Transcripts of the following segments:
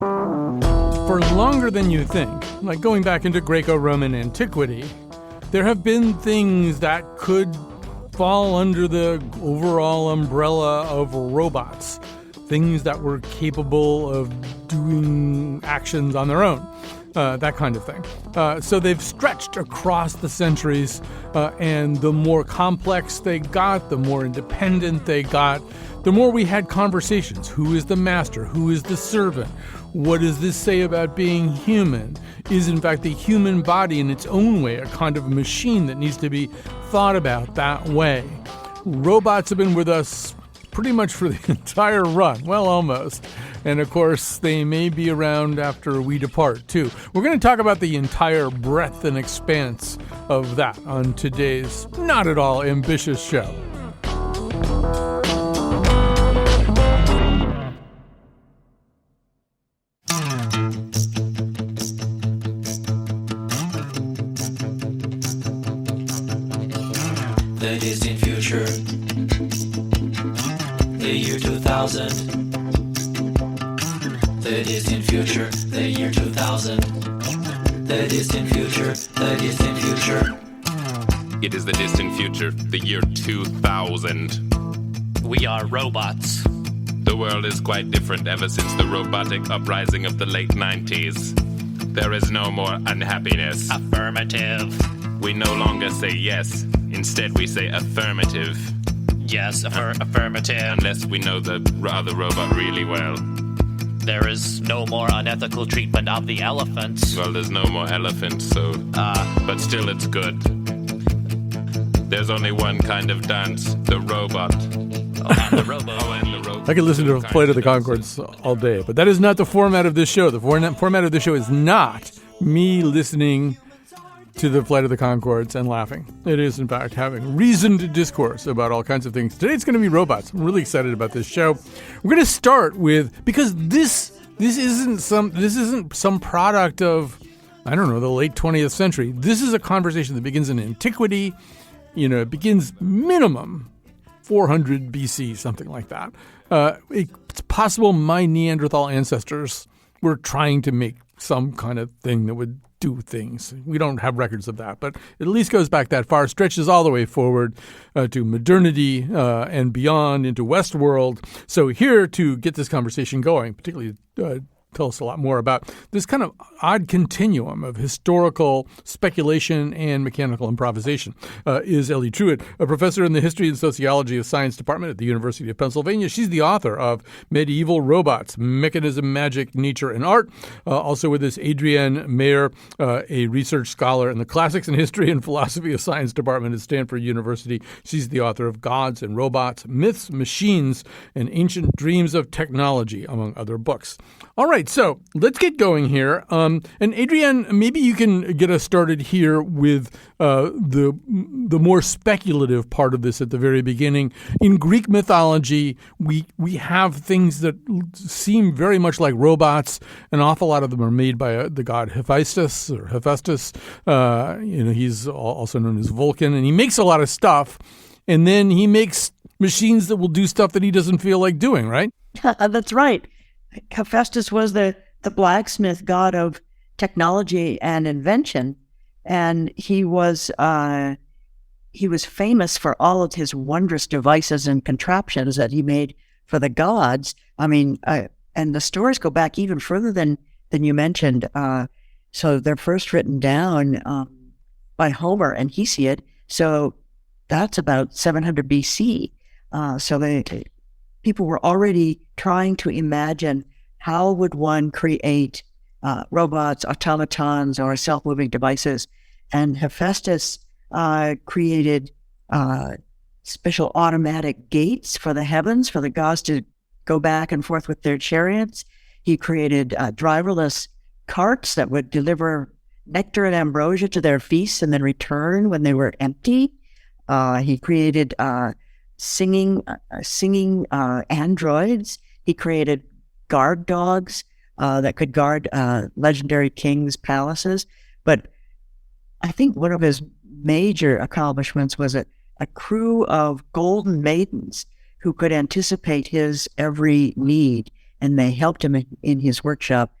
For longer than you think, like going back into Greco-Roman antiquity, there have been things that could fall under the overall umbrella of robots, things that were capable of doing actions on their own, that kind of thing. So they've stretched across the centuries, and the more complex they got, the more independent they got, the more we had conversations. Who is the master? Who is the servant? What does this say about being human? Is, in fact, the human body in its own way a kind of machine that needs to be thought about that way? Robots have been with us pretty much for the entire run. Well, almost. And, of course, they may be around after we depart, too. We're going to talk about the entire breadth and expanse of that on today's not at all ambitious show. The distant future, the year 2000. The distant future, the year 2000. The distant future, the distant future. It is the distant future, the year 2000. We are robots. The world is quite different ever since the robotic uprising of the late 90s. There is no more unhappiness. Affirmative. We no longer say yes. Instead, we say affirmative. Yes, affirmative. Unless we know the other robot really well. There is no more unethical treatment of the elephants. Well, there's no more elephants, so... but still it's good. There's only one kind of dance, the robot. And the robo. I could listen to Flight of the Conchords all day, but that is not the format of this show. The format of this show is not me listening to the Flight of the Conchords and laughing. It is, in fact, having reasoned discourse about all kinds of things. Today it's going to be robots. I'm really excited about this show. We're going to start with, because this isn't some product of, I don't know, the late 20th century. This is a conversation that begins in antiquity. It begins minimum 400 BC, something like that. It's possible my Neanderthal ancestors were trying to make some kind of thing that would do things. We don't have records of that, but it at least goes back that far, stretches all the way forward to modernity and beyond into Westworld. So here to get this conversation going, particularly tell us a lot more about this kind of odd continuum of historical speculation and mechanical improvisation, is Ellie Truitt, a professor in the History and Sociology of Science Department at the University of Pennsylvania. She's the author of Medieval Robots, Mechanism, Magic, Nature, and Art. Also with us, Adrienne Mayer, a research scholar in the Classics and History and Philosophy of Science Department at Stanford University. She's the author of Gods and Robots, Myths, Machines, and Ancient Dreams of Technology, among other books. All right, so let's get going here. And Adrienne, maybe you can get us started here with the more speculative part of this at the very beginning. In Greek mythology, we have things that seem very much like robots. An awful lot of them are made by the god Hephaestus or Hephaestus. He's also known as Vulcan, and he makes a lot of stuff. And then he makes machines that will do stuff that he doesn't feel like doing, right? That's right. Hephaestus was the blacksmith god of technology and invention, and he was famous for all of his wondrous devices and contraptions that he made for the gods. I mean, and the stories go back even further than you mentioned. So they're first written down by Homer and Hesiod. So that's about 700 BC. So people were already trying to imagine how would one create robots, automatons, or self-moving devices. And Hephaestus created special automatic gates for the heavens, for the gods to go back and forth with their chariots. He created driverless carts that would deliver nectar and ambrosia to their feasts and then return when they were empty. He created singing androids. He created guard dogs that could guard legendary kings' palaces. But I think one of his major accomplishments was a crew of golden maidens who could anticipate his every need and they helped him in his workshop.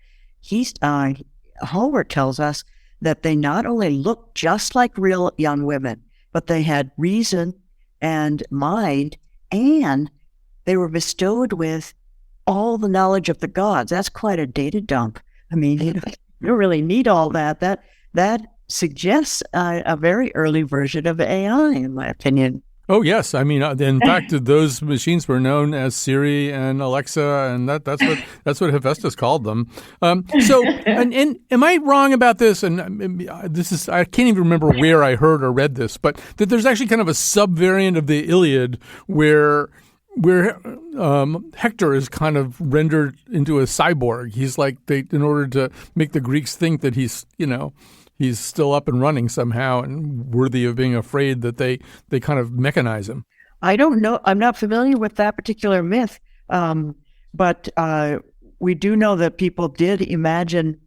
Hallward tells us that they not only looked just like real young women, but they had reason and mind, and they were bestowed with all the knowledge of the gods. That's quite a data dump. I mean, you don't really need all that. That suggests a very early version of AI, in my opinion. Oh, yes. I mean, in fact, those machines were known as Siri and Alexa, and that's what Hephaestus called them. So, and am I wrong about this? And I can't even remember where I heard or read this, but that there's actually kind of a subvariant of the Iliad where Hector is kind of rendered into a cyborg. He's like in order to make the Greeks think that he's still up and running somehow and worthy of being afraid that they kind of mechanize him. I don't know. I'm not familiar with that particular myth, but we do know that people did imagine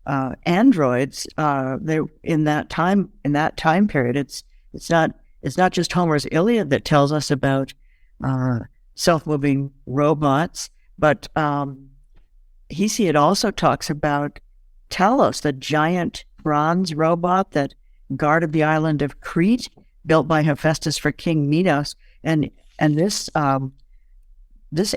androids. They in that time period. It's not just Homer's Iliad that tells us about self-moving robots, but Hesiod also talks about Talos, the giant bronze robot that guarded the island of Crete, built by Hephaestus for King Minos, and this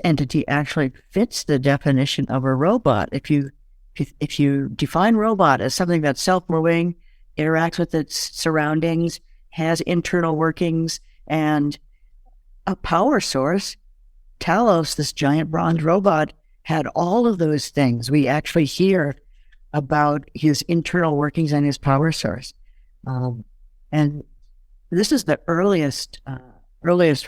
entity actually fits the definition of a robot. If you define robot as something that's self-moving, interacts with its surroundings, has internal workings, and a power source, Talos, this giant bronze robot, had all of those things. We actually hear about his internal workings and his power source. And this is the earliest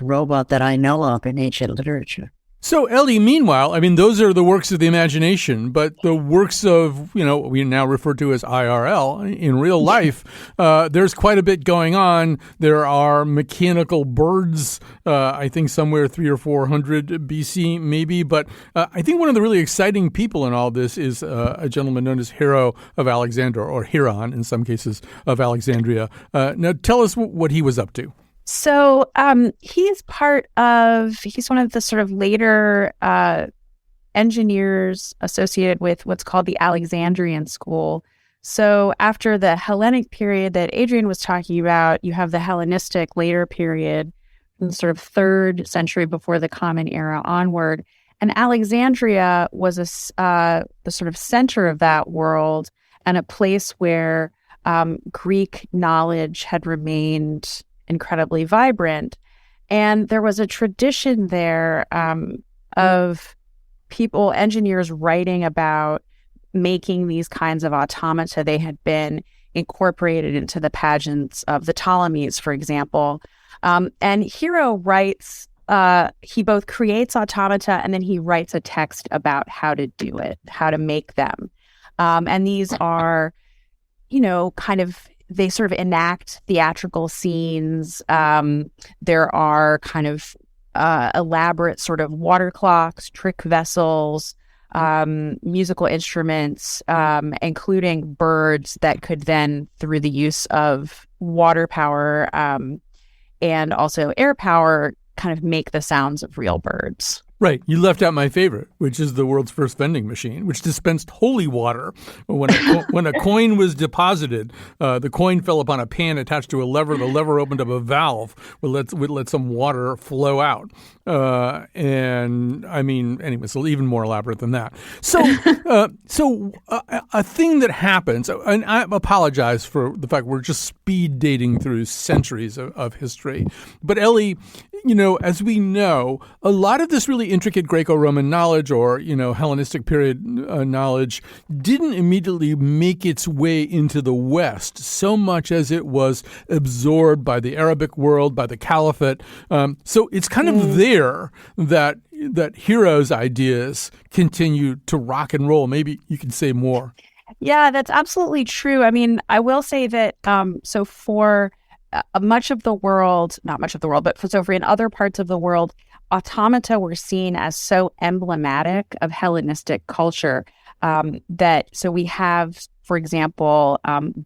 robot that I know of in ancient literature. So, Ellie, meanwhile, I mean, those are the works of the imagination, but the works of, we now refer to as IRL, in real life, there's quite a bit going on. There are mechanical birds, I think somewhere 300 or 400 BC maybe, but I think one of the really exciting people in all this is a gentleman known as Hero of Alexandria, or Hieron in some cases of Alexandria. Now, tell us what he was up to. So he's one of the sort of later engineers associated with what's called the Alexandrian school. So after the Hellenic period that Adrian was talking about, you have the Hellenistic later period, from the sort of 3rd century before the Common Era onward. And Alexandria was the sort of center of that world and a place where Greek knowledge had remained incredibly vibrant. And there was a tradition there of engineers writing about making these kinds of automata. They had been incorporated into the pageants of the Ptolemies, for example. And Hero writes, he both creates automata and then he writes a text about how to do it, how to make them. And these are, they sort of enact theatrical scenes. There are kind of elaborate sort of water clocks, trick vessels, musical instruments, including birds that could then, through the use of water power and also air power, kind of make the sounds of real birds. Right. You left out my favorite, which is the world's first vending machine, which dispensed holy water. When a coin was deposited, the coin fell upon a pan attached to a lever. The lever opened up a valve, would let some water flow out. And I mean, anyway, so even more elaborate than that. So, a thing that happens, and I apologize for the fact we're just speed dating through centuries of history. But Ellie, as we know, a lot of this really intricate Greco-Roman knowledge or, Hellenistic period knowledge didn't immediately make its way into the West so much as it was absorbed by the Arabic world, by the Caliphate. So it's kind of there that Hero's ideas continue to rock and roll. Maybe you can say more. Yeah, that's absolutely true. I mean, I will say that so for much of the world, not much of the world, but for in other parts of the world, automata were seen as so emblematic of Hellenistic culture that so we have, for example,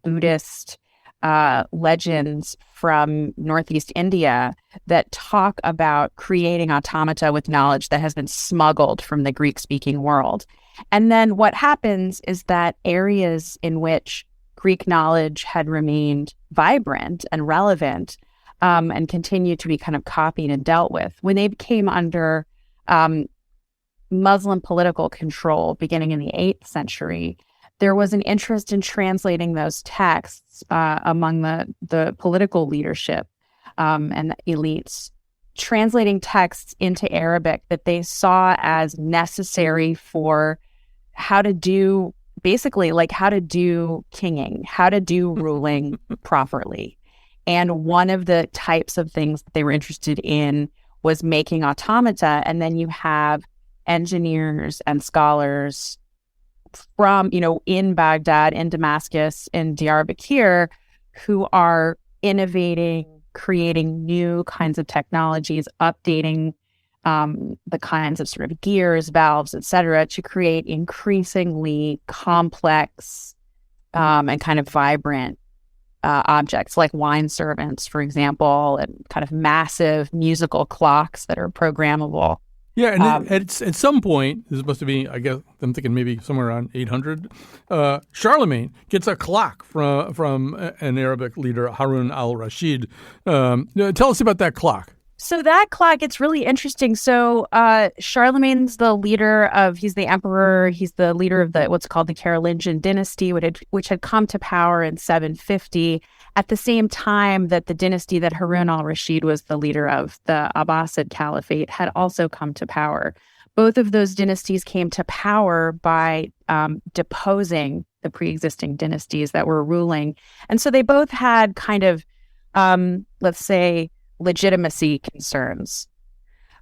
Buddhist legends from Northeast India that talk about creating automata with knowledge that has been smuggled from the Greek-speaking world. And then what happens is that areas in which Greek knowledge had remained vibrant and relevant and continued to be kind of copied and dealt with, when they came under Muslim political control beginning in the 8th century, there was an interest in translating those texts among the political leadership and the elites, translating texts into Arabic that they saw as necessary for how to do, basically, like how to do kinging, how to do ruling properly. And one of the types of things that they were interested in was making automata. And then you have engineers and scholars from, in Baghdad, in Damascus, in Diyarbakir, who are innovating, creating new kinds of technologies, updating the kinds of sort of gears, valves, et cetera, to create increasingly complex and kind of vibrant objects like wine servants, for example, and kind of massive musical clocks that are programmable. Yeah, and at some point, this must have been, I guess, I'm thinking maybe somewhere around 800, Charlemagne gets a clock from an Arabic leader, Harun al-Rashid. Tell us about that clock. So that clock, it's really interesting. So Charlemagne's he's the emperor, he's the leader of what's called the Carolingian dynasty, which had come to power in 750, at the same time that the dynasty that Harun al-Rashid was the leader of, the Abbasid Caliphate, had also come to power. Both of those dynasties came to power by deposing the pre-existing dynasties that were ruling. And so they both had kind of, let's say, legitimacy concerns.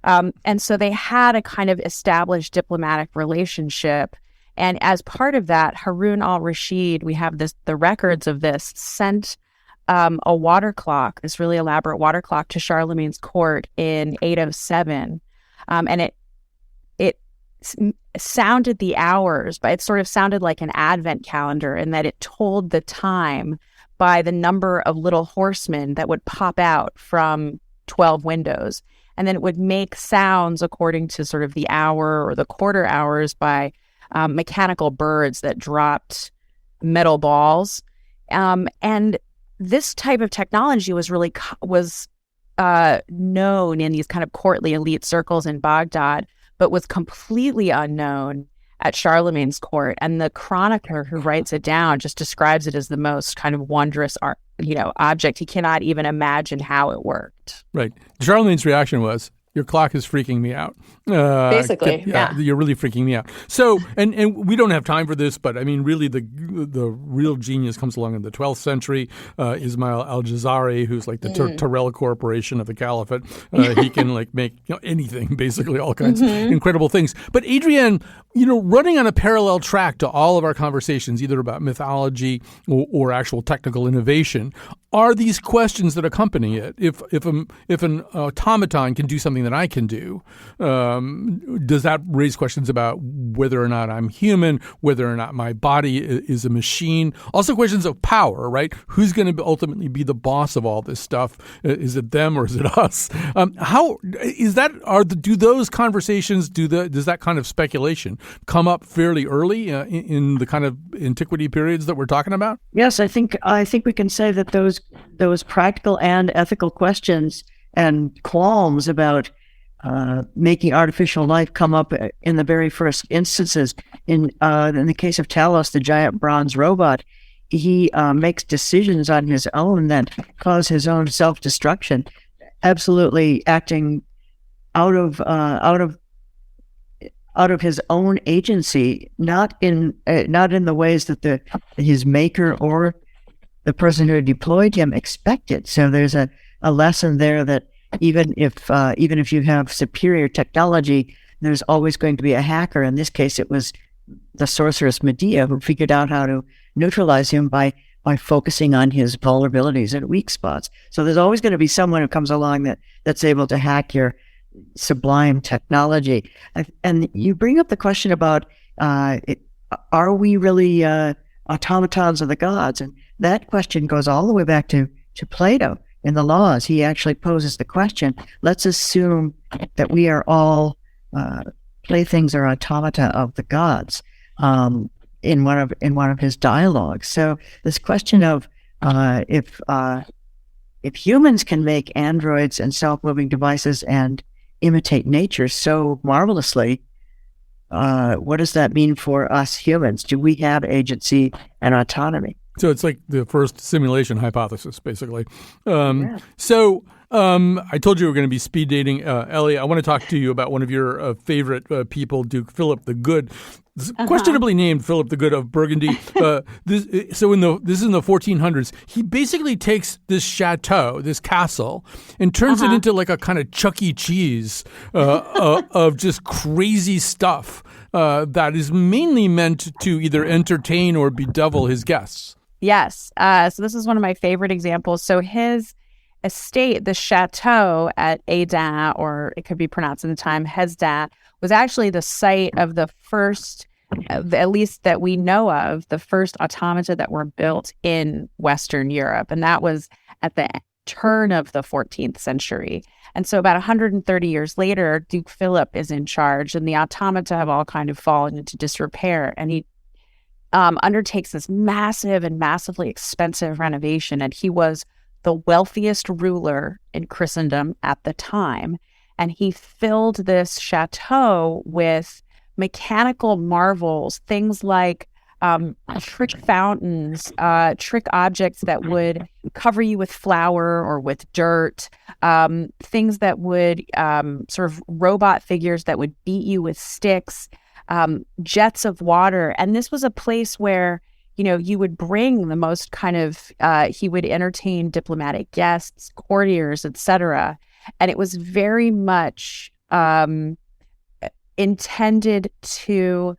And so they had a kind of established diplomatic relationship. And as part of that, Harun al-Rashid, we have the records of this, sent a water clock, this really elaborate water clock, to Charlemagne's court in 807. And it sounded the hours, but it sort of sounded like an advent calendar in that it told the time by the number of little horsemen that would pop out from 12 windows. And then it would make sounds according to sort of the hour or the quarter hours by mechanical birds that dropped metal balls. And this type of technology was really known in these kind of courtly elite circles in Baghdad, but was completely unknown at Charlemagne's court. And the chronicler who writes it down just describes it as the most kind of wondrous object. He cannot even imagine how it worked. Right. Charlemagne's reaction was, your clock is freaking me out. Basically, yeah. You're really freaking me out. So, and we don't have time for this, but I mean, really the real genius comes along in the 12th century. Ismail al-Jazari, who's like the Tyrell Corporation of the Caliphate. He can like make anything, basically all kinds of incredible things. But Adrienne, running on a parallel track to all of our conversations, either about mythology or actual technical innovation, are these questions that accompany it. If an automaton can do something that I can do, does that raise questions about whether or not I'm human, whether or not my body is a machine? Also questions of power, right? Who's going to ultimately be the boss of all this stuff? Is it them or is it us? How is that? Do those conversations, does that kind of speculation come up fairly early in the kind of antiquity periods that we're talking about? Yes, I think we can say that those practical and ethical questions and qualms about making artificial life come up in the very first instances. In the case of Talos, the giant bronze robot, he makes decisions on his own that cause his own self-destruction, absolutely acting out of his own agency, not in the ways that his maker or the person who deployed him expected. So there's a lesson there that even if you have superior technology, there's always going to be a hacker. In this case, it was the sorceress Medea who figured out how to neutralize him by focusing on his vulnerabilities and weak spots. So there's always going to be someone who comes along that's able to hack your sublime technology. And you bring up the question about are we really automatons of the gods? And that question goes all the way back to Plato in the Laws. He actually poses the question, let's assume that we are all playthings or automata of the gods, in one of his dialogues. So this question of if humans can make androids and self-moving devices and imitate nature so marvelously, what does that mean for us humans? Do we have agency and autonomy? So it's like the first simulation hypothesis, basically. So I told you we were going to be speed dating. Ellie, I want to talk to you about one of your favorite people, Duke Philip the Good, questionably named Philip the Good of Burgundy. This is in the 1400s. He basically takes this chateau, this castle, and turns it into like a kind of Chuck E. Cheese of just crazy stuff that is mainly meant to either entertain or bedevil his guests. Yes. So this is one of my favorite examples. So his estate, the chateau at Hesdin, or it could be pronounced in the time Hesdin, was actually the site of the first, at least that we know of, the first automata that were built in Western Europe. And that was at the turn of the 14th century. And so about 130 years later, Duke Philip is in charge, and the automata have all kind of fallen into disrepair. And he undertakes this massive and massively expensive renovation. And he was the wealthiest ruler in Christendom at the time. And he filled this chateau with mechanical marvels, things like trick fountains, trick objects that would cover you with flour or with dirt, things that would sort of robot figures that would beat you with sticks, jets of water. And this was a place where, you know, you would bring the most kind of, he would entertain diplomatic guests, courtiers, etc. And it was very much intended to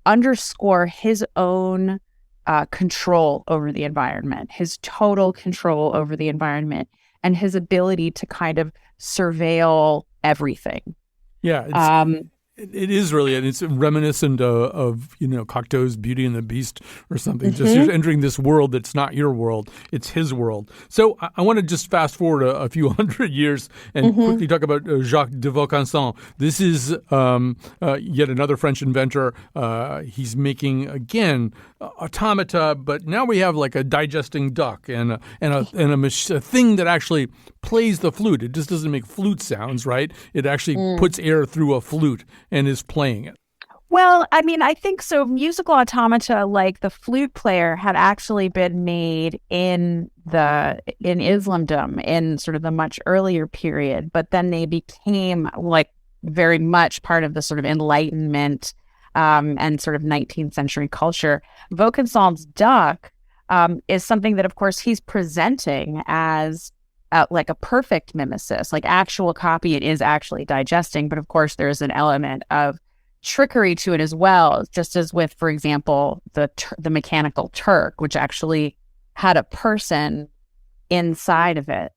underscore his own control over the environment, his total control over the environment, and his ability to kind of surveil everything. Yeah. It is really, and it's reminiscent of Cocteau's Beauty and the Beast or something. Just you're entering this world that's not your world; it's his world. So I want to just fast forward a few hundred years and quickly talk about Jacques de Vaucanson. This is yet another French inventor. He's making again automata, but now we have like a digesting duck and a thing that actually plays the flute. It just doesn't make flute sounds, right? It actually puts air through a flute and is playing it. Well, I mean, I think so. Musical automata like the flute player had actually been made in Islamdom in sort of the much earlier period, but then they became like very much part of the sort of Enlightenment and sort of 19th century culture. Vaucanson's duck is something that, of course, he's presenting as like a perfect mimesis, like actual copy. It is actually digesting, but of course there's an element of trickery to it as well, just as with, for example, the mechanical Turk, which actually had a person inside of it,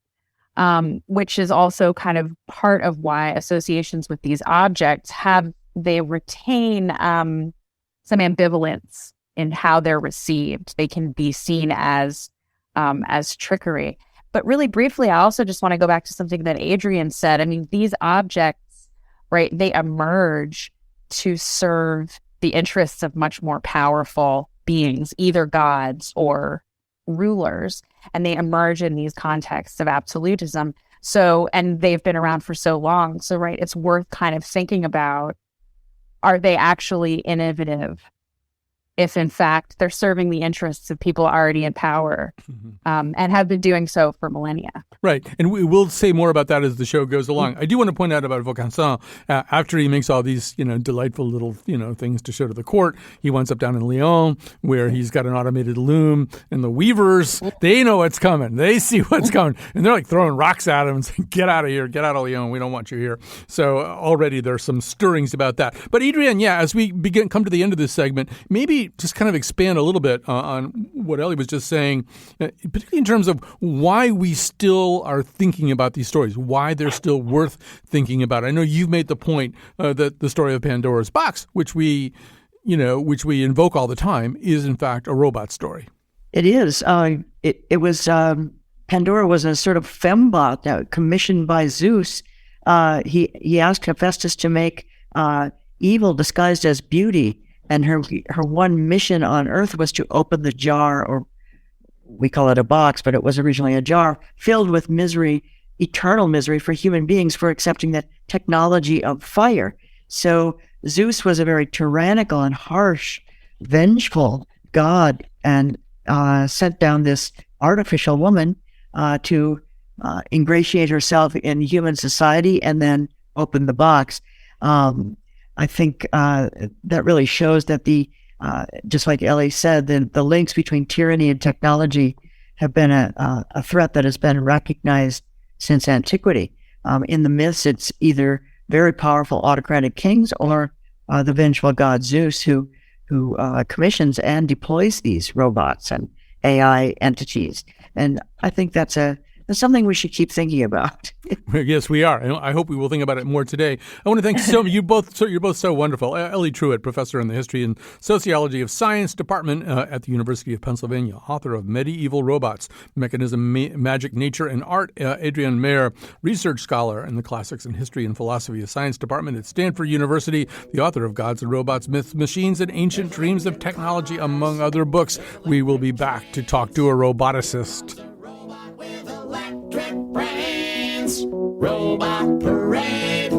which is also kind of part of why associations with these objects they retain some ambivalence in how they're received. They can be seen as trickery. But really briefly, I also just want to go back to something that Adrian said. I mean, these objects, right, they emerge to serve the interests of much more powerful beings, either gods or rulers, and they emerge in these contexts of absolutism. So, and they've been around for so long. So, right, it's worth kind of thinking about, are they actually innovative if in fact they're serving the interests of people already in power and have been doing so for millennia. Right. And we will say more about that as the show goes along. I do want to point out about Vaucanson, after he makes all these, delightful little, things to show to the court, he winds up down in Lyon where he's got an automated loom, and the weavers, they know what's coming. They see what's coming. And they're like throwing rocks at him and saying, get out of here, get out of Lyon. We don't want you here. So already there's some stirrings about that. But Adrian, as we come to the end of this segment, maybe just kind of expand a little bit on what Ellie was just saying, particularly in terms of why we still are thinking about these stories, why they're still worth thinking about. I know you've made the point that the story of Pandora's box, which we invoke all the time, is in fact a robot story. It is. It was Pandora was a sort of fembot commissioned by Zeus. He asked Hephaestus to make evil disguised as beauty, and her one mission on Earth was to open the jar, or we call it a box, but it was originally a jar filled with misery, eternal misery for human beings for accepting the technology of fire. So Zeus was a very tyrannical and harsh, vengeful god, and sent down this artificial woman to ingratiate herself in human society and then open the box. I think that really shows that just like Ellie said, the links between tyranny and technology have been a threat that has been recognized since antiquity. In the myths, it's either very powerful autocratic kings or the vengeful god Zeus who commissions and deploys these robots and AI entities. And I think that's something we should keep thinking about. Yes, we are. And I hope we will think about it more today. I want to thank you're both so wonderful. Ellie Truitt, professor in the History and Sociology of Science Department at the University of Pennsylvania, author of Medieval Robots, Mechanism, Magic, Nature, and Art. Adrienne Mayer, research scholar in the Classics and History and Philosophy of Science Department at Stanford University, the author of Gods and Robots, Myths, Machines, and Ancient Dreams of Technology, among other books. We will be back to talk to a roboticist. Robot parade,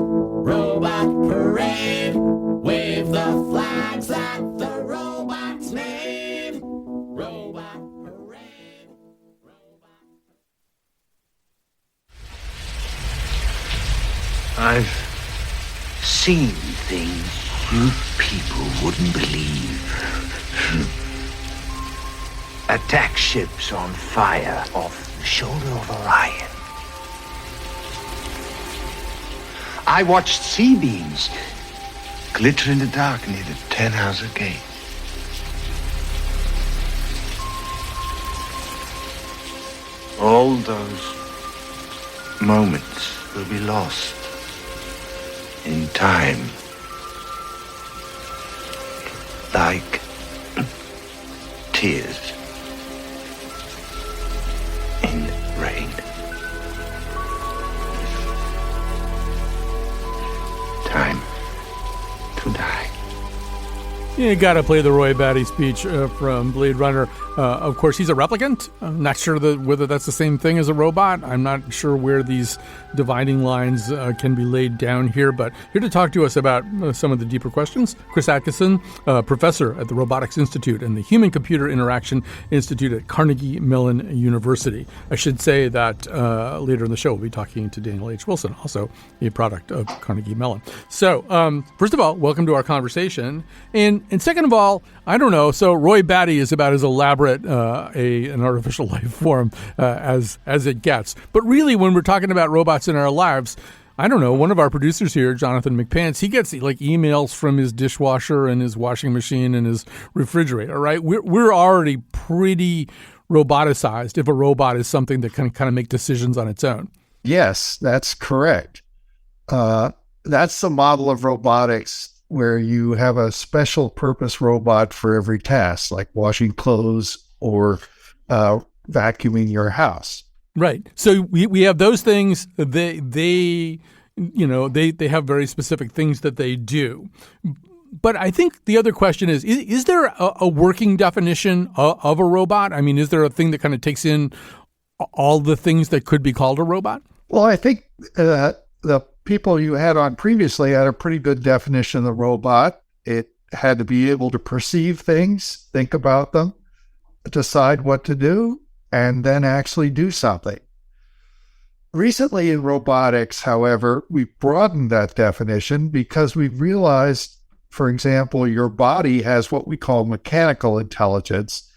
wave the flags at the robot's name. Robot parade, I've seen things you people wouldn't believe. Attack ships on fire off the shoulder of Orion. I watched C-beams glitter in the dark near the 10-house gate. All those moments will be lost in time. Like tears in rain. Time to die. You got to play the Roy Batty speech from Blade Runner. Of course, he's a replicant. I'm not sure whether that's the same thing as a robot. I'm not sure where these dividing lines can be laid down here. But here to talk to us about some of the deeper questions, Chris Atkeson, professor at the Robotics Institute and the Human-Computer Interaction Institute at Carnegie Mellon University. I should say that later in the show, we'll be talking to Daniel H. Wilson, also a product of Carnegie Mellon. So, first of all, welcome to our conversation. And second of all, I don't know. So Roy Batty is about as elaborate an artificial life form as it gets. But really, when we're talking about robots in our lives, I don't know. One of our producers here, Jonathan McPants, he gets like emails from his dishwasher and his washing machine and his refrigerator. Right? We're already pretty roboticized if a robot is something that can kind of make decisions on its own. Yes, that's correct. That's the model of robotics where you have a special purpose robot for every task, like washing clothes or vacuuming your house. Right. So we have those things. They have very specific things that they do. But I think the other question is there a working definition of a robot? I mean, is there a thing that kind of takes in all the things that could be called a robot? Well, I think the people you had on previously had a pretty good definition of the robot. It had to be able to perceive things, think about them, decide what to do, and then actually do something. Recently in robotics, however, we've broadened that definition because we've realized, for example, your body has what we call mechanical intelligence,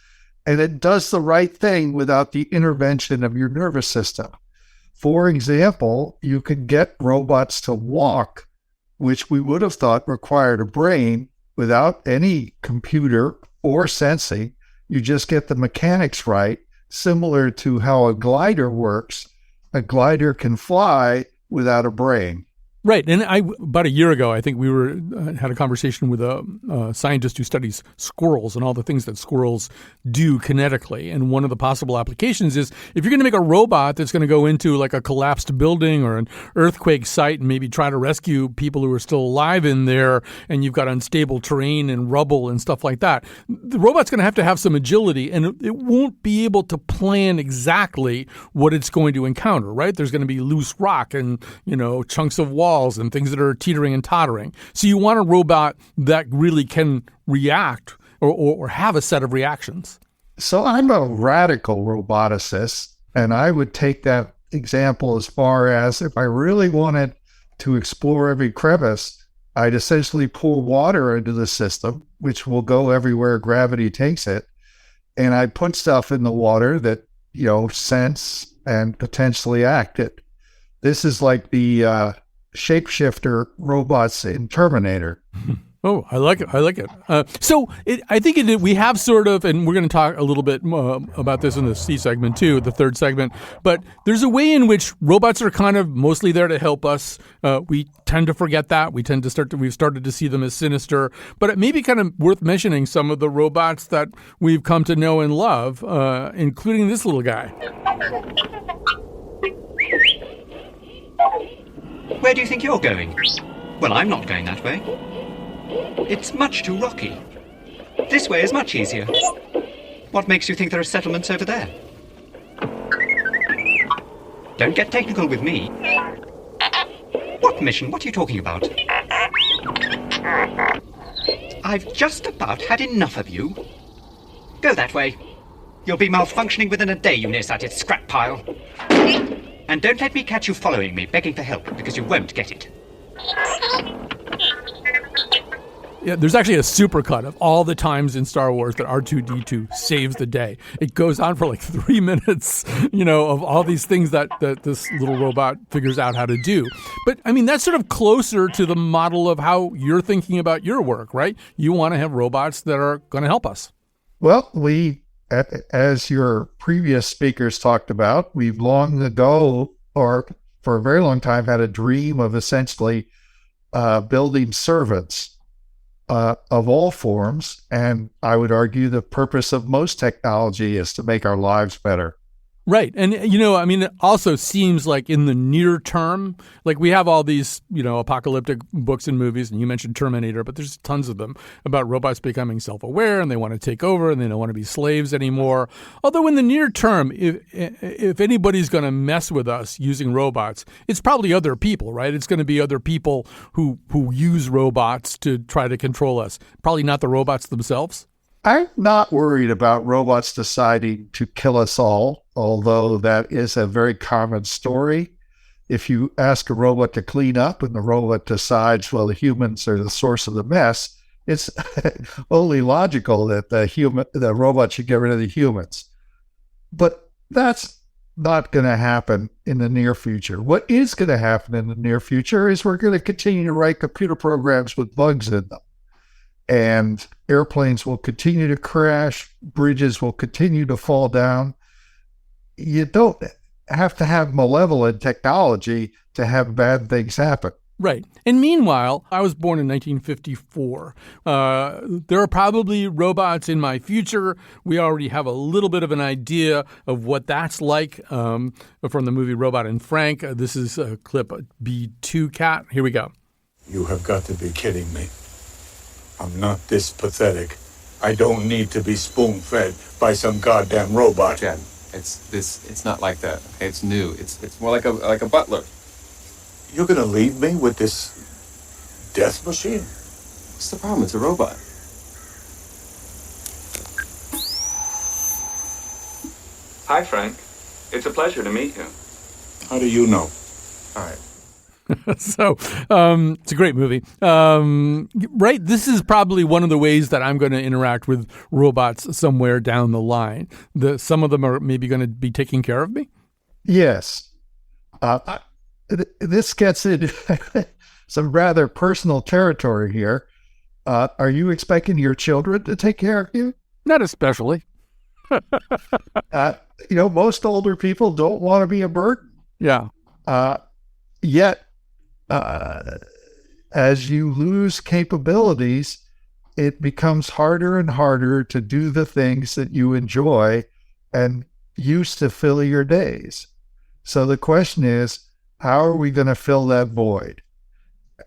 and it does the right thing without the intervention of your nervous system. For example, you can get robots to walk, which we would have thought required a brain, without any computer or sensing. You just get the mechanics right, similar to how a glider works. A glider can fly without a brain. Right. And about a year ago, I think we had a conversation with a scientist who studies squirrels and all the things that squirrels do kinetically. And one of the possible applications is if you're going to make a robot that's going to go into like a collapsed building or an earthquake site and maybe try to rescue people who are still alive in there, and you've got unstable terrain and rubble and stuff like that, the robot's going to have some agility, and it won't be able to plan exactly what it's going to encounter, right? There's going to be loose rock and, chunks of wall and things that are teetering and tottering. So you want a robot that really can react or have a set of reactions. So I'm a radical roboticist, and I would take that example as far as if I really wanted to explore every crevice, I'd essentially pour water into the system, which will go everywhere gravity takes it. And I'd put stuff in the water that, sense and potentially act it. This is like the shapeshifter robots in Terminator. Oh, I like it. I think we have sort of, and we're going to talk a little bit about this in the C segment too, the third segment, but there's a way in which robots are kind of mostly there to help us. We tend to forget that. We've started to see them as sinister, but it may be kind of worth mentioning some of the robots that we've come to know and love, including this little guy. Where do you think you're going? Well, I'm not going that way. It's much too rocky. This way is much easier. What makes you think there are settlements over there? Don't get technical with me. What mission? What are you talking about? I've just about had enough of you. Go that way. You'll be malfunctioning within a day, you nearsighted scrap pile. And don't let me catch you following me, begging for help, because you won't get it. Yeah, there's actually a supercut of all the times in Star Wars that R2-D2 saves the day. It goes on for like 3 minutes, of all these things that this little robot figures out how to do. But, I mean, that's sort of closer to the model of how you're thinking about your work, right? You want to have robots that are going to help us. Well, as your previous speakers talked about, we've long ago, or for a very long time, had a dream of essentially building servants of all forms. And I would argue the purpose of most technology is to make our lives better. Right. And, it also seems like in the near term, like we have all these, apocalyptic books and movies, and you mentioned Terminator, but there's tons of them about robots becoming self-aware and they want to take over and they don't want to be slaves anymore. Although in the near term, if anybody's going to mess with us using robots, it's probably other people, right? It's going to be other people who use robots to try to control us. Probably not the robots themselves. I'm not worried about robots deciding to kill us all, although that is a very common story. If you ask a robot to clean up and the robot decides, well, the humans are the source of the mess, it's only logical that the robot should get rid of the humans. But that's not going to happen in the near future. What is going to happen in the near future is we're going to continue to write computer programs with bugs in them. And airplanes will continue to crash, bridges will continue to fall down. You don't have to have malevolent technology to have bad things happen. Right. And meanwhile, I was born in 1954. There are probably robots in my future. We already have a little bit of an idea of what that's like from the movie Robot and Frank. This is a clip B2 Cat. Here we go. You have got to be kidding me. I'm not this pathetic. I don't need to be spoon-fed by some goddamn robot. Chad, it's not like that. Okay, it's new. It's more like a butler. You're gonna leave me with this death machine? What's the problem? It's a robot. Hi, Frank. It's a pleasure to meet you. How do you know? All right. So it's a great movie. Right? This is probably one of the ways that I'm going to interact with robots somewhere down the line. Some of them are maybe going to be taking care of me? Yes. This gets into some rather personal territory here. Are you expecting your children to take care of you? Not especially. Most older people don't want to be a burden. Yeah. Yet, as you lose capabilities, it becomes harder and harder to do the things that you enjoy and used to fill your days. So the question is, how are we going to fill that void?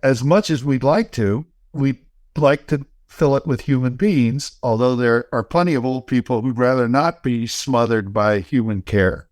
As much as we'd like to fill it with human beings, although there are plenty of old people who'd rather not be smothered by human care.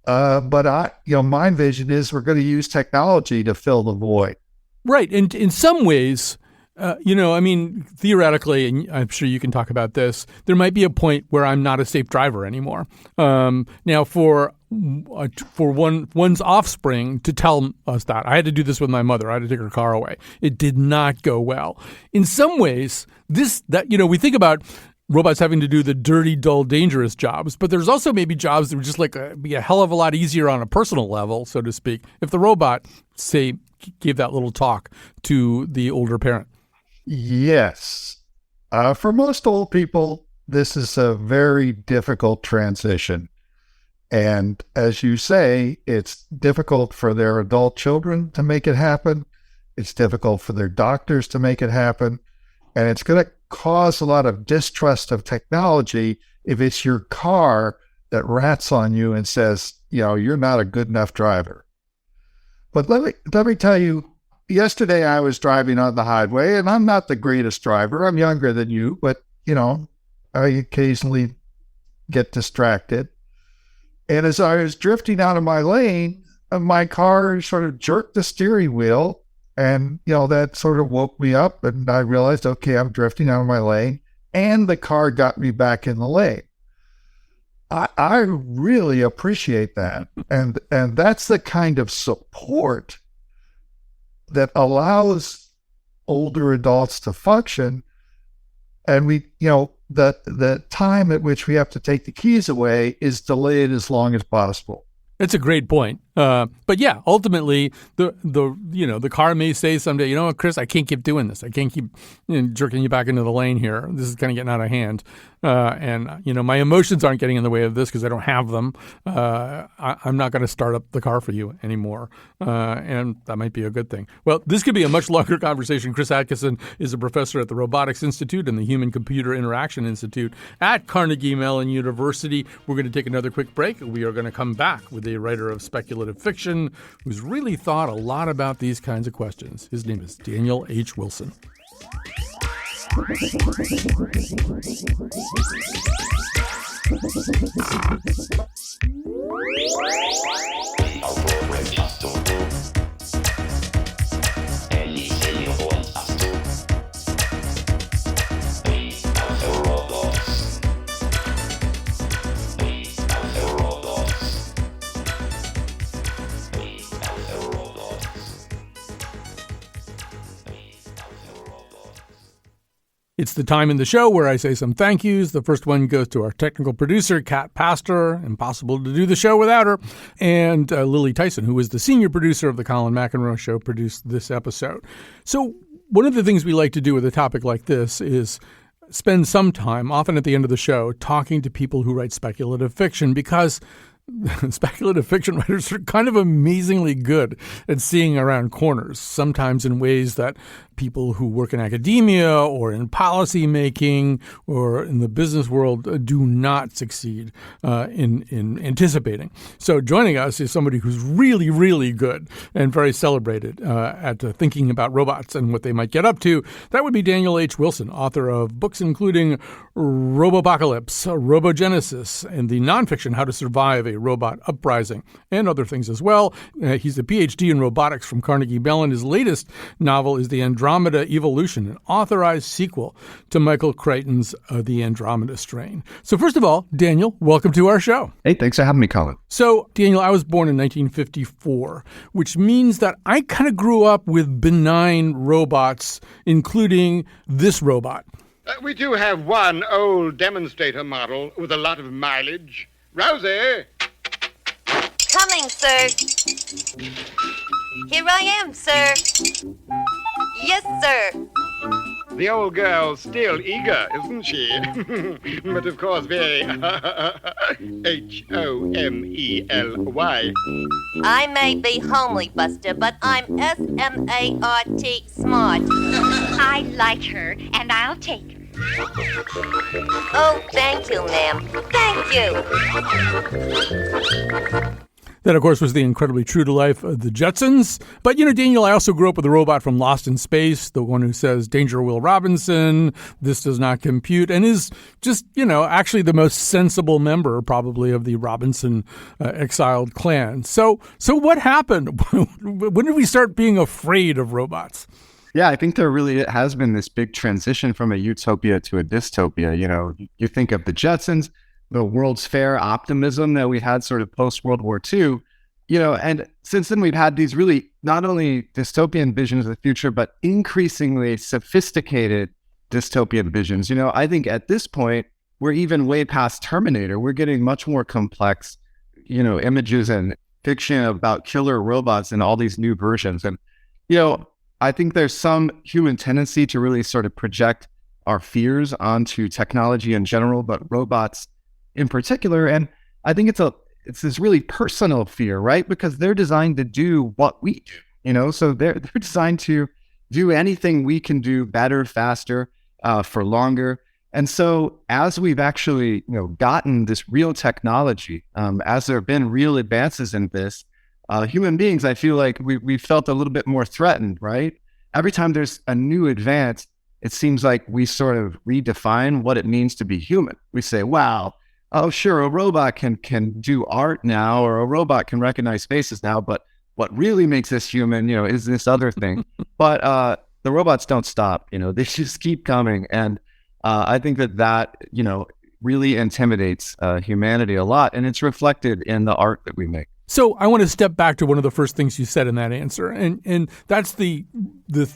But my vision is we're going to use technology to fill the void. Right. And in some ways, theoretically, and I'm sure you can talk about this, there might be a point where I'm not a safe driver anymore. Now, for one's offspring to tell us that, I had to do this with my mother. I had to take her car away. It did not go well. In some ways, we think about robots having to do the dirty, dull, dangerous jobs, but there's also maybe jobs that would just be a hell of a lot easier on a personal level, so to speak, if the robot, say, gave that little talk to the older parent. Yes. For most old people, this is a very difficult transition. And as you say, it's difficult for their adult children to make it happen. It's difficult for their doctors to make it happen. And it's going to cause a lot of distrust of technology if it's your car that rats on you and says, you're not a good enough driver. But let me tell you, yesterday I was driving on the highway, and I'm not the greatest driver. I'm younger than you, but, I occasionally get distracted. And as I was drifting out of my lane, my car sort of jerked the steering wheel, and, that sort of woke me up, and I realized, okay, I'm drifting out of my lane, and the car got me back in the lane. I really appreciate that. And that's the kind of support that allows older adults to function. And the time at which we have to take the keys away is delayed as long as possible. That's a great point. But yeah, ultimately, the car may say someday, you know what, Chris, I can't keep doing this. I can't keep jerking you back into the lane here. This is kind of getting out of hand. And my emotions aren't getting in the way of this because I don't have them. I'm not going to start up the car for you anymore. And that might be a good thing. Well, this could be a much longer conversation. Chris Atkeson is a professor at the Robotics Institute and the Human-Computer Interaction Institute at Carnegie Mellon University. We're going to take another quick break. We are going to come back with a writer of speculative fiction who's really thought a lot about these kinds of questions. His name is Daniel H. Wilson. It's the time in the show where I say some thank yous. The first one goes to our technical producer, Kat Pastor. Impossible to do the show without her. And Lily Tyson, who is the senior producer of the Colin McEnroe Show, produced this episode. So one of the things we like to do with a topic like this is spend some time, often at the end of the show, talking to people who write speculative fiction, because speculative fiction writers are kind of amazingly good at seeing around corners, sometimes in ways that people who work in academia or in policy making or in the business world do not succeed in anticipating. So joining us is somebody who's really, really good and very celebrated at thinking about robots and what they might get up to. That would be Daniel H. Wilson, author of books including Robopocalypse, Robogenesis, and the nonfiction How to Survive a Robot Uprising, and other things as well. He's a PhD in robotics from Carnegie Mellon. His latest novel is The Andromeda Evolution, an authorized sequel to Michael Crichton's The Andromeda Strain. So first of all, Daniel, welcome to our show. Hey, thanks for having me, Colin. So, Daniel, I was born in 1954, which means that I kind of grew up with benign robots, including this robot. We do have one old demonstrator model with a lot of mileage. Rosie! Coming, sir. Here I am, sir. Yes, sir. The old girl's still eager, isn't she? But of course very Homely. I may be homely, Buster, but I'm S-M-A-R-T smart. I like her, and I'll take her. Oh, thank you, ma'am. Thank you. That, of course, was the incredibly true to life of the Jetsons. But, Daniel, I also grew up with a robot from Lost in Space, the one who says, "Danger, Will Robinson, this does not compute," and is just, actually the most sensible member, probably, of the Robinson exiled clan. So what happened? When did we start being afraid of robots? Yeah, I think there really has been this big transition from a utopia to a dystopia. You think of the Jetsons, the World's Fair optimism that we had sort of post-World War II, and since then we've had these really not only dystopian visions of the future, but increasingly sophisticated dystopian visions. I think at this point, we're even way past Terminator. We're getting much more complex, images and fiction about killer robots in all these new versions. And, I think there's some human tendency to really sort of project our fears onto technology in general, but robots in particular. And I think it's this really personal fear, right? Because they're designed to do what we do, so they're designed to do anything we can do better, faster, for longer. And so as we've actually, gotten this real technology, as there have been real advances in this, human beings, I feel like we felt a little bit more threatened, right? Every time there's a new advance, it seems like we sort of redefine what it means to be human. We say, wow, oh, sure, a robot can do art now, or a robot can recognize faces now, but what really makes us human, is this other thing. But the robots don't stop, they just keep coming. And I think that really intimidates humanity a lot, and it's reflected in the art that we make. So I want to step back to one of the first things you said in that answer, and that's the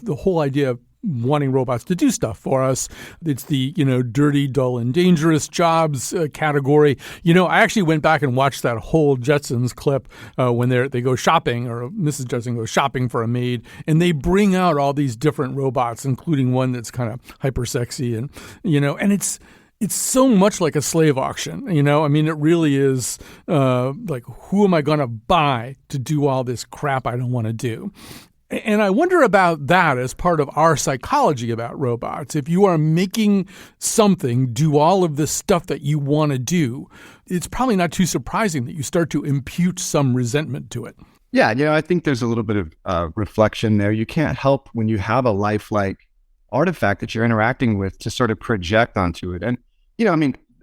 whole idea of wanting robots to do stuff for us. It's the, dirty, dull, and dangerous jobs category. I actually went back and watched that whole Jetsons clip when they go shopping, or Mrs. Jetson goes shopping for a maid, and they bring out all these different robots, including one that's kind of hyper sexy, and it's so much like a slave auction, it really is like, who am I going to buy to do all this crap I don't want to do? And I wonder about that as part of our psychology about robots. If you are making something do all of the stuff that you want to do, it's probably not too surprising that you start to impute some resentment to it. Yeah, I think there's a little bit of reflection there. You can't help when you have a lifelike artifact that you're interacting with to sort of project onto it. And,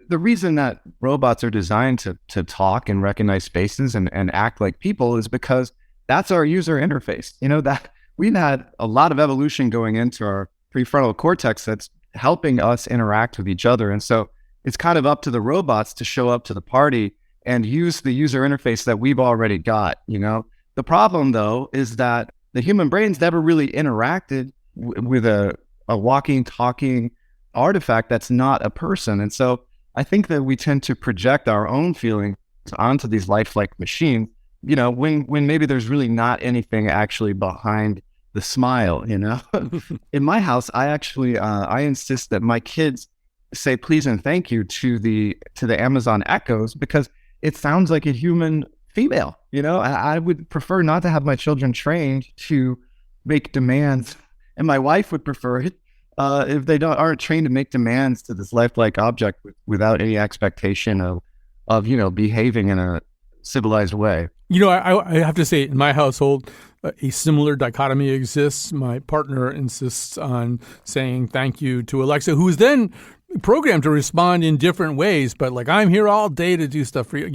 the reason that robots are designed to talk and recognize faces and act like people is because that's our user interface. That we've had a lot of evolution going into our prefrontal cortex that's helping us interact with each other. And so it's kind of up to the robots to show up to the party and use the user interface that we've already got. The problem, though, is that the human brain's never really interacted with a walking, talking artifact that's not a person. And so I think that we tend to project our own feelings onto these lifelike machines, when maybe there's really not anything actually behind the smile, In my house, I actually, I insist that my kids say please and thank you to the Amazon Echoes, because it sounds like a human female. I would prefer not to have my children trained to make demands, and my wife would prefer it if they aren't trained to make demands to this lifelike object without any expectation of behaving in a civilized way. I have to say, in my household, a similar dichotomy exists. My partner insists on saying thank you to Alexa, who is then programmed to respond in different ways, but like, I'm here all day to do stuff for you.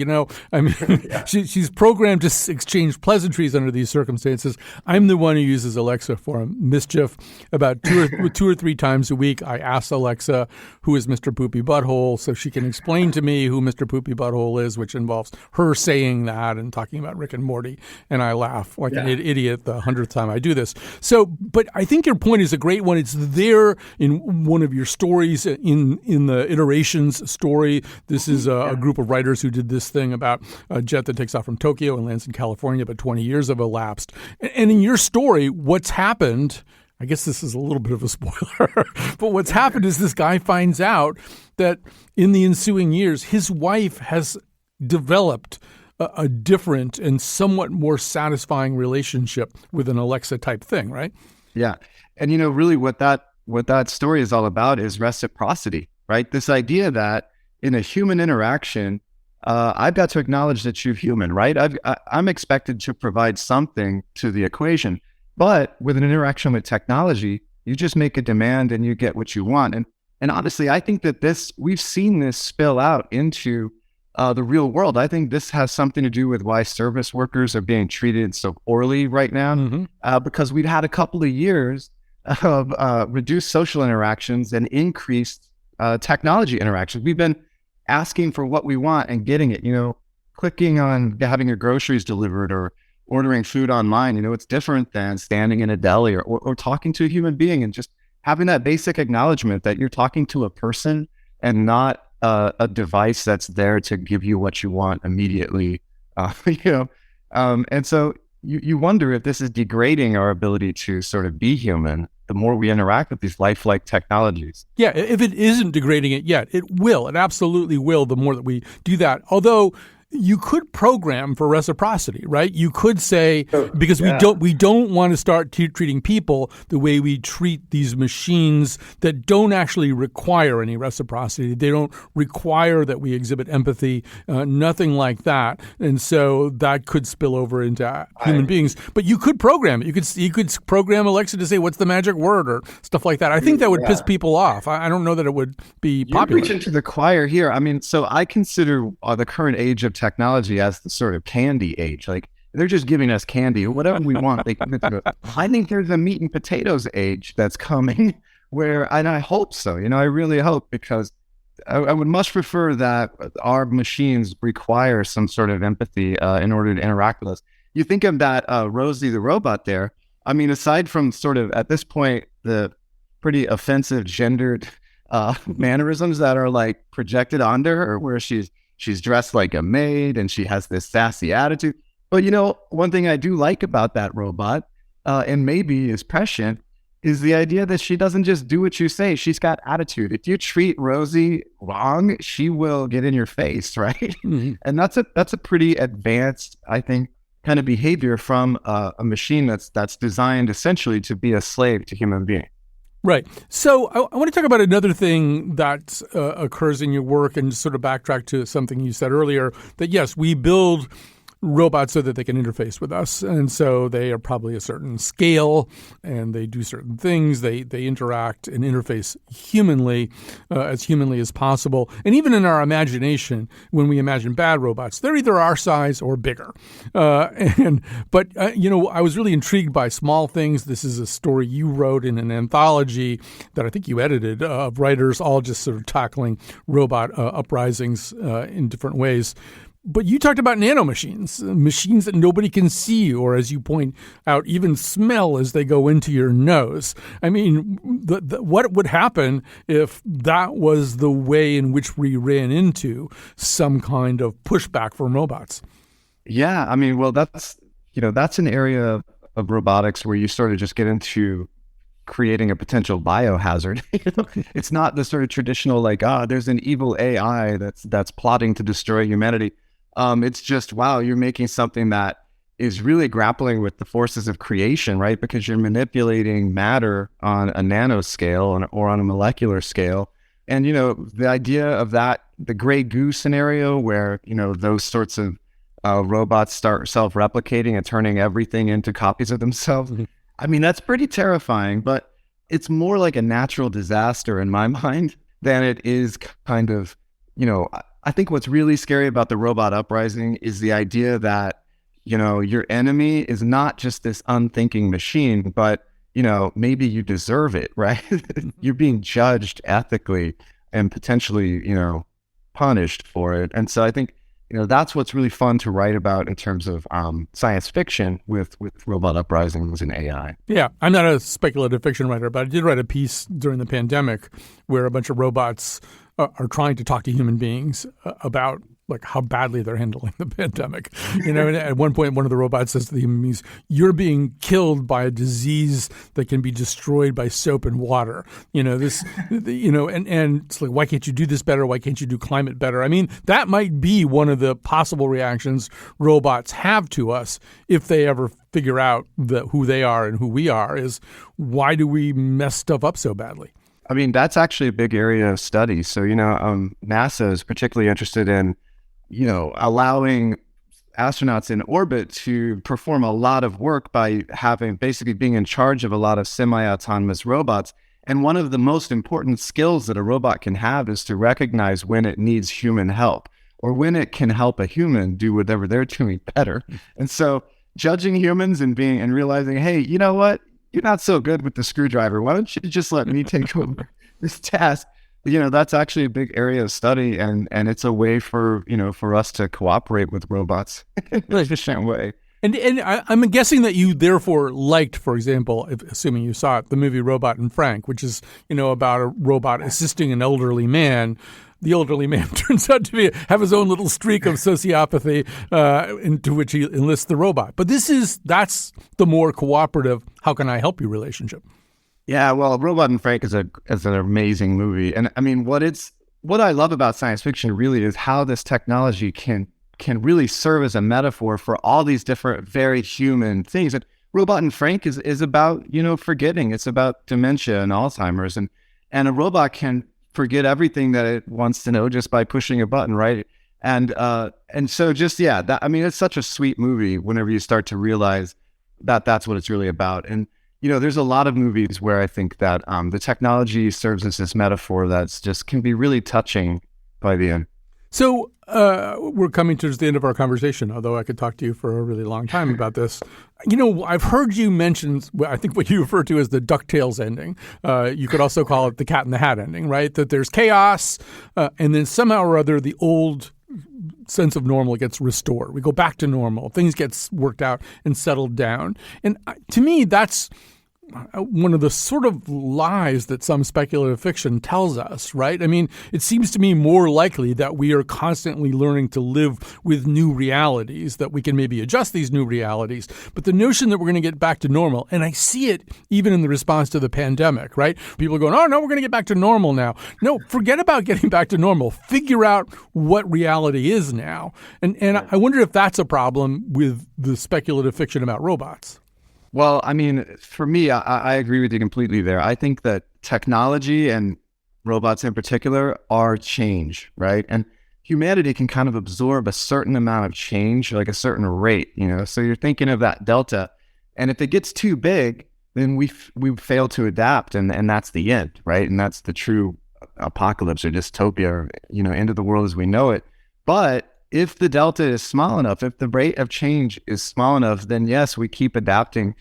Yeah. She's programmed to exchange pleasantries under these circumstances. I'm the one who uses Alexa for mischief. About two or three times a week, I ask Alexa, who is Mr. Poopy Butthole, so she can explain to me who Mr. Poopy Butthole is, which involves her saying that and talking about Rick and Morty. And I laugh like an idiot the 100th time I do this. So, but I think your point is a great one. It's there in one of your stories in the Iterations story. This is a group of writers who did this thing about a jet that takes off from Tokyo and lands in California, but 20 years have elapsed. And in your story, what's happened I guess this is a little bit of a spoiler, but what's happened is this guy finds out that in the ensuing years, his wife has developed a different and somewhat more satisfying relationship with an Alexa type thing, right? Yeah. And, really what that story is all about is reciprocity, right? This idea that in a human interaction, I've got to acknowledge that you're human, right? I'm expected to provide something to the equation. But with an interaction with technology, you just make a demand and you get what you want. And honestly, I think that we've seen this spill out into the real world. I think this has something to do with why service workers are being treated so poorly right now, because we've had a couple of years of reduced social interactions and increased technology interactions. We've been asking for what we want and getting it, clicking on having your groceries delivered or ordering food online. It's different than standing in a deli or talking to a human being and just having that basic acknowledgement that you're talking to a person and not a device that's there to give you what you want immediately. And so you wonder if this is degrading our ability to sort of be human the more we interact with these lifelike technologies. Yeah, if it isn't degrading it yet, it will. It absolutely will the more that we do that. Although you could program for reciprocity, right? You could say, because we don't want to start treating people the way we treat these machines that don't actually require any reciprocity. They don't require that we exhibit empathy, nothing like that. And so that could spill over into human beings. But you could program it. You could program Alexa to say, what's the magic word or stuff like that. I think that would piss people off. I don't know that it would be popular. You're preaching to the choir here. I mean, so I consider the current age of technology as the sort of candy age. Like, they're just giving us candy or whatever we want. They give it to us. I think there's a meat and potatoes age that's coming and I hope so. I really hope, because I would much prefer that our machines require some sort of empathy in order to interact with us. You think of that Rosie the robot there. I mean, aside from sort of at this point, the pretty offensive gendered mannerisms that are like projected onto her, where she's dressed like a maid and she has this sassy attitude. But, one thing I do like about that robot, and maybe is prescient, is the idea that she doesn't just do what you say. She's got attitude. If you treat Rosie wrong, she will get in your face, right? Mm-hmm. And that's a pretty advanced, I think, kind of behavior from a machine that's designed essentially to be a slave to human beings. Right. So I want to talk about another thing that occurs in your work and sort of backtrack to something you said earlier, that yes, we build robots so that they can interface with us. And so they are probably a certain scale and they do certain things. They interact and interface humanly as possible. And even in our imagination, when we imagine bad robots, they're either our size or bigger. But I was really intrigued by Small Things. This is a story you wrote in an anthology that I think you edited of writers all just sort of tackling robot uprisings in different ways. But you talked about nanomachines, machines that nobody can see or, as you point out, even smell as they go into your nose. I mean, what would happen if that was the way in which we ran into some kind of pushback from robots? Yeah, I mean, well, that's an area of robotics where you sort of just get into creating a potential biohazard. It's not the sort of traditional there's an evil AI that's plotting to destroy humanity. It's just, wow, you're making something that is really grappling with the forces of creation, right? Because you're manipulating matter on a nanoscale or on a molecular scale. And, the idea of that, the gray goo scenario where, those sorts of robots start self-replicating and turning everything into copies of themselves. I mean, that's pretty terrifying, but it's more like a natural disaster in my mind than it is kind of, I think what's really scary about the robot uprising is the idea that, your enemy is not just this unthinking machine, but, maybe you deserve it, right? You're being judged ethically and potentially, punished for it. And so I think, that's what's really fun to write about in terms of science fiction with robot uprisings and AI. Yeah, I'm not a speculative fiction writer, but I did write a piece during the pandemic where a bunch of robots are trying to talk to human beings about like how badly they're handling the pandemic. And at one point, one of the robots says to the humans, "You're being killed by a disease that can be destroyed by soap and water." And it's like, why can't you do this better? Why can't you do climate better? I mean, that might be one of the possible reactions robots have to us if they ever figure out who they are and who we are, is why do we mess stuff up so badly? I mean, that's actually a big area of study. So, NASA is particularly interested in, allowing astronauts in orbit to perform a lot of work by basically being in charge of a lot of semi-autonomous robots. And one of the most important skills that a robot can have is to recognize when it needs human help or when it can help a human do whatever they're doing better. And so judging humans and realizing, hey, you know what? You're not so good with the screwdriver. Why don't you just let me take over this task? That's actually a big area of study, and it's a way for us to cooperate with robots in an efficient way. And I'm guessing that you therefore liked, for example, assuming you saw it, the movie Robot and Frank, which is, about a robot assisting an elderly man. The elderly man turns out to have his own little streak of sociopathy into which he enlists the robot. But that's the more cooperative, how can I help you relationship. Yeah, well, Robot and Frank is an amazing movie. And I mean, what I love about science fiction really is how this technology can really serve as a metaphor for all these different very human things. And Robot and Frank is about, forgetting. It's about dementia and Alzheimer's. And a robot can forget everything that it wants to know just by pushing a button, right? And so it's such a sweet movie whenever you start to realize that that's what it's really about. And there's a lot of movies where I think that the technology serves as this metaphor that's just can be really touching by the end. So we're coming towards the end of our conversation, although I could talk to you for a really long time about this. I've heard you mention, I think what you refer to as the DuckTales ending. You could also call it the Cat in the Hat ending, right? That there's chaos, and then somehow or other the old sense of normal gets restored. We go back to normal. Things get worked out and settled down. And to me, that's one of the sort of lies that some speculative fiction tells us, right? I mean, it seems to me more likely that we are constantly learning to live with new realities, that we can maybe adjust these new realities. But the notion that we're going to get back to normal, and I see it even in the response to the pandemic, right? People are going, oh, no, we're going to get back to normal now. No, forget about getting back to normal. Figure out what reality is now. And I wonder if that's a problem with the speculative fiction about robots. Well, I mean, for me, I agree with you completely there. I think that technology and robots in particular are change, right? And humanity can kind of absorb a certain amount of change, like a certain rate, So you're thinking of that delta. And if it gets too big, then we fail to adapt, and that's the end, right? And that's the true apocalypse or dystopia, or, end of the world as we know it. But if the delta is small enough, if the rate of change is small enough, then yes, we keep adapting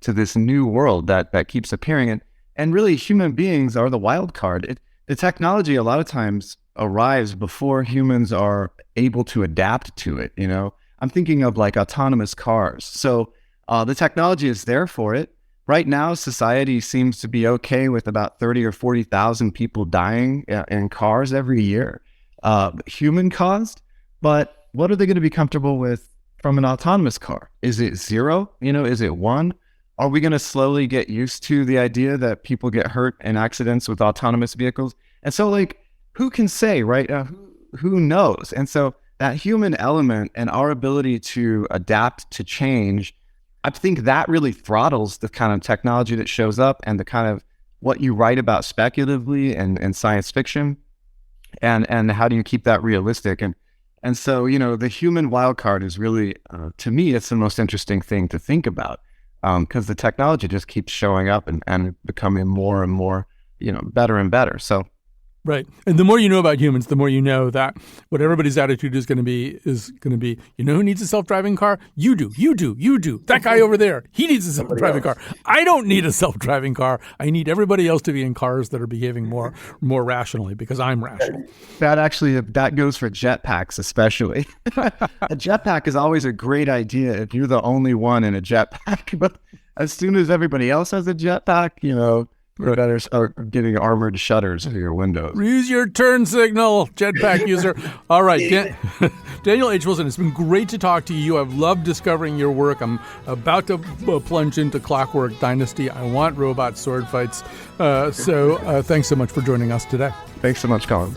to this new world that keeps appearing. And really, human beings are the wild card. The technology a lot of times arrives before humans are able to adapt to it. I'm thinking of like autonomous cars. So the technology is there for it. Right now, society seems to be okay with about 30 or 40,000 people dying in cars every year, human caused. But what are they going to be comfortable with from an autonomous car? Is it 0? Is it 1? Are we going to slowly get used to the idea that people get hurt in accidents with autonomous vehicles? And so, who can say, right? Who knows? And so that human element and our ability to adapt to change, I think that really throttles the kind of technology that shows up and the kind of what you write about speculatively and science fiction. And how do you keep that realistic? And so, the human wild card is really, to me, it's the most interesting thing to think about because the technology just keeps showing up and becoming more and more, better and better. So Right. And the more you know about humans, the more you know that what everybody's attitude is going to be, you know who needs a self-driving car? You do. That guy over there, he needs a self-driving car. I don't need a self-driving car. I need everybody else to be in cars that are behaving more rationally because I'm rational. That goes for jetpacks especially. A jetpack is always a great idea if you're the only one in a jetpack. But as soon as everybody else has a jetpack, Better start getting armored shutters to your windows. Use your turn signal, jetpack user. All right, Daniel H. Wilson, it's been great to talk to you. I've loved discovering your work. I'm about to plunge into Clockwork Dynasty. I want robot sword fights. So thanks so much for joining us today. Thanks so much, Colin.